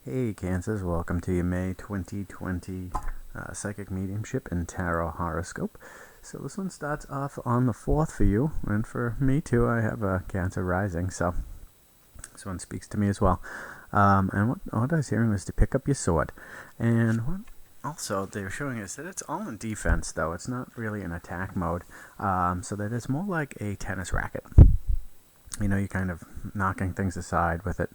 Hey Cancers, welcome to your May 2020 Psychic Mediumship and Tarot Horoscope. So this one starts off on the 4th for you, and for me too. I have a Cancer rising, so this one speaks to me as well. And what I was hearing was to pick up your sword. And what also they were showing us that it's all in defense, though. It's not really in attack mode, so that it's more like a tennis racket. You know, you're kind of knocking things aside with it.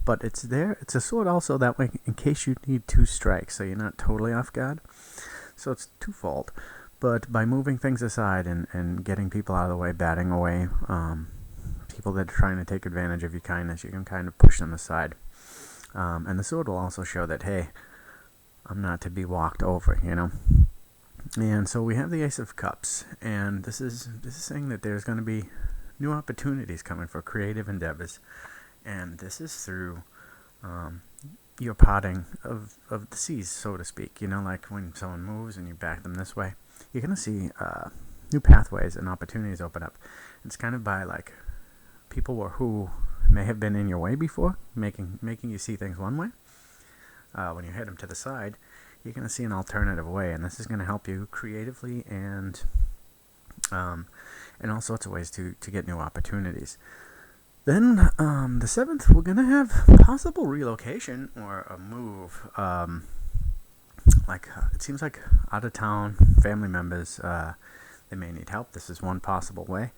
But it's there. It's a sword also that way in case you need two strikes, so you're not totally off guard. So it's twofold. But by moving things aside and getting people out of the way, batting away people that are trying to take advantage of your kindness, you can kind of push them aside. And the sword will also show that, hey, I'm not to be walked over, you know. And so we have the Ace of Cups, and this is saying that there's going to be new opportunities coming for creative endeavors. And this is through your parting of the seas, so to speak. You know, like when someone moves and you back them this way, you're going to see new pathways and opportunities open up. It's kind of by like people who may have been in your way before, making you see things one way. When you head them to the side, you're going to see an alternative way, and this is going to help you creatively and in all sorts of ways to get new opportunities. Then, the 7th, we're going to have possible relocation or a move. It seems like out of town family members, they may need help. This is one possible way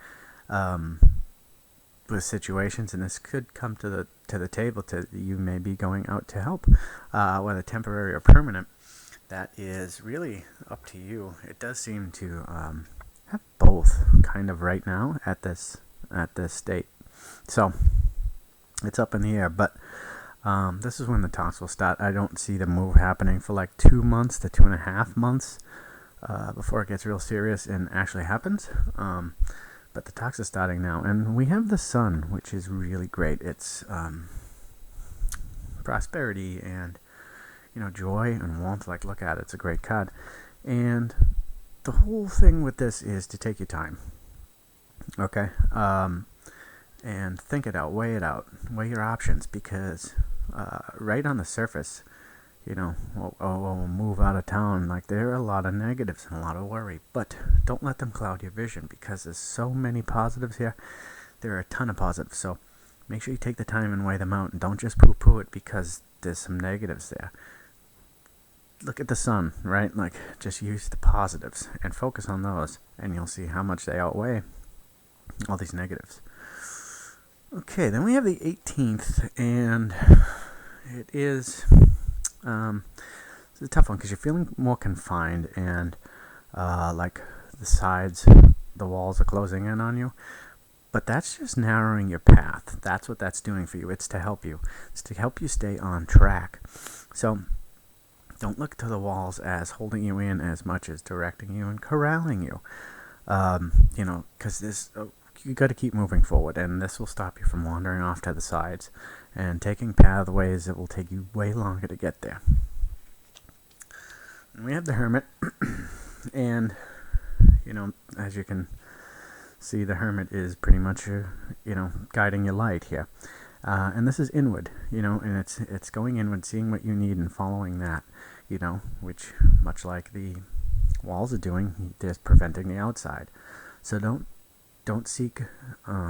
with situations, and this could come to the table. You may be going out to help, whether temporary or permanent. That is really up to you. It does seem to have both kind of right now at this state. So it's up in the air, but this is when the talks will start. I don't see the move happening for like 2 months to 2.5 months before it gets real serious and actually happens. But the talks are starting now, and we have the Sun, which is really great. It's prosperity and joy and warmth. Like, look at it; it's a great card, and the whole thing with this is to take your time. Okay. And think it out, weigh your options, because right on the surface, we'll move out of town. Like, there are a lot of negatives and a lot of worry, but don't let them cloud your vision, because there's so many positives here. There are a ton of positives, so make sure you take the time and weigh them out, and don't just poo-poo it because there's some negatives there. Look at the Sun, right? Like, just use the positives and focus on those, and you'll see how much they outweigh all these negatives. Okay, then we have the 18th, and it is it's a tough one because you're feeling more confined, and like the walls are closing in on you. But that's just narrowing your path. That's what that's doing for you. It's to help you. It's to help you stay on track. So don't look to the walls as holding you in as much as directing you and corralling you. Because this... you got to keep moving forward, and this will stop you from wandering off to the sides and taking pathways that will take you way longer to get there. And we have the Hermit, and as you can see, the Hermit is pretty much guiding your light here, and this is inward, and it's going inward, seeing what you need and following that, which, much like the walls are doing, there's preventing the outside. So don't seek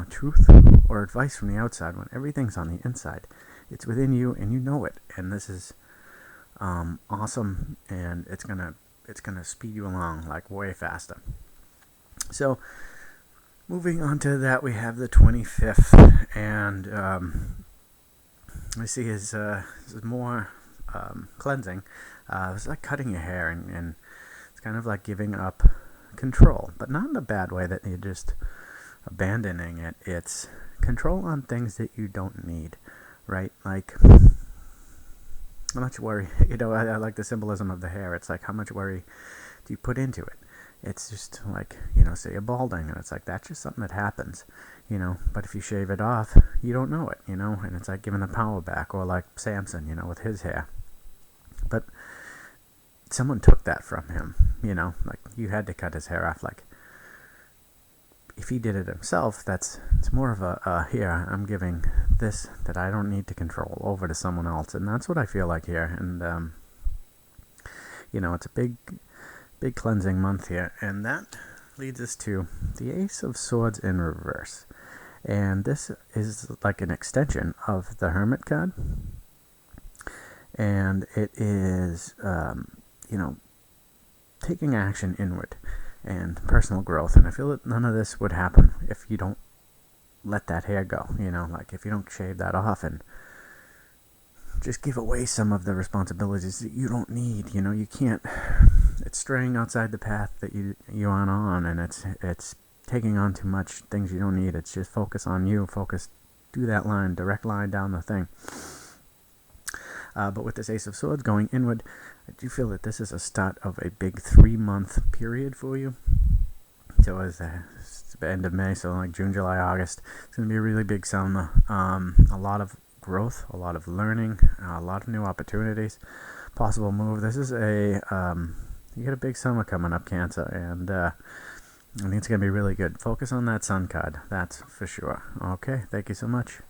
truth or advice from the outside when everything's on the inside. It's within you, and you know it. And this is awesome, and it's gonna speed you along like way faster. So moving on to that, we have the 25th, and we see is more cleansing. It's like cutting your hair, and it's kind of like giving up control, but not in a bad way that you're just abandoning it. It's control on things that you don't need, right? Like, how much worry, I like the symbolism of the hair. It's like, how much worry do you put into it? It's just like, say you're balding, and it's like, that's just something that happens, but if you shave it off, you don't know it, and it's like giving the power back, or like Samson, with his hair. But someone took that from him, like, you had to cut his hair off. Like, if he did it himself, it's more of a here, I'm giving this that I don't need to control over to someone else. And that's what I feel like here. And, it's a big cleansing month here. And that leads us to the Ace of Swords in reverse. And this is like an extension of the Hermit card. And it is, taking action inward and personal growth. And I feel that none of this would happen if you don't let that hair go, like if you don't shave that off and just give away some of the responsibilities that you don't need. You can't, it's straying outside the path that you aren't on, and it's taking on too much things you don't need. It's just focus on you, do that line, direct line down the thing. But with this Ace of Swords going inward, I do feel that this is a start of a big 3-month period for you. So it's the end of May, so like June, July, August, it's going to be a really big summer. A lot of growth, a lot of learning, a lot of new opportunities, possible move. This is you get a big summer coming up, Cancer, and I think it's going to be really good. Focus on that Sun card, that's for sure. Okay, thank you so much.